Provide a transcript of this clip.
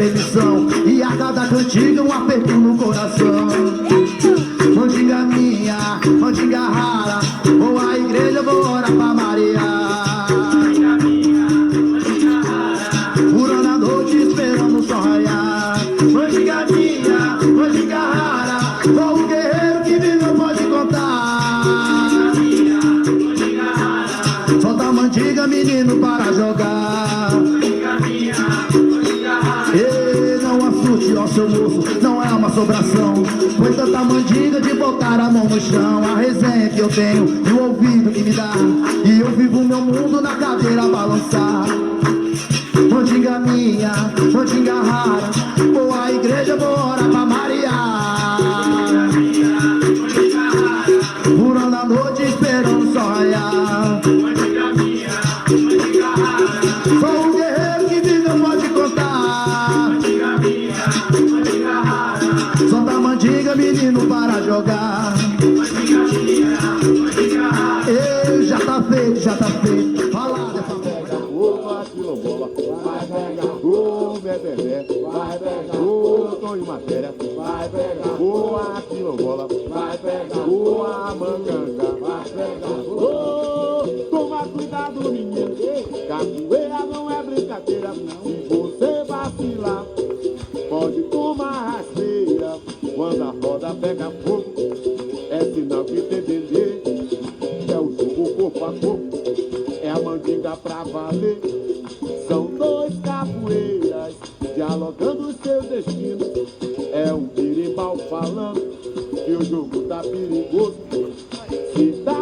tem missão, e a cada cantiga um aperto no coração. Mandinga minha, mandinga rara, vou à igreja, vou orar pra Maria. Furando a noite, esperando o sol raiar. Mandinga minha, mandinga rara, sou o guerreiro que vive não pode contar. Solta a mandinga, menino, para jogar. Ei, não assuste, ó seu moço, não é uma sobração. Foi tanta mandinga de botar a mão no chão. A resenha que eu tenho e o ouvido que me dá, e eu vivo meu mundo na cadeira a balançar. Mandinga minha, mandinga rara, vou à igreja, vou orar pra Maria. Furando a noite, esperando o sol raiar. Sou um guerreiro que vive, não pode contar. Solta a mandinga, menino, para jogar. Ei, já tá feito, já tá feito. Fala dessa bola. Opa, quilombola, vai pegar o bebê, vai pegar o Tonho Matéria, vai pegar o quilombola, vai pegar o manganga, vai pegar o. Toma cuidado, menino, capoeira não é brincadeira. Se você vacilar, pode tomar rasteira. Quando a roda pega fogo, é sinal que tem bebê. É o jogo corpo a corpo, é a mandinga pra valer. São dois capoeiras dialogando os seus destinos. É um birimbau falando que o jogo tá perigoso. Se dá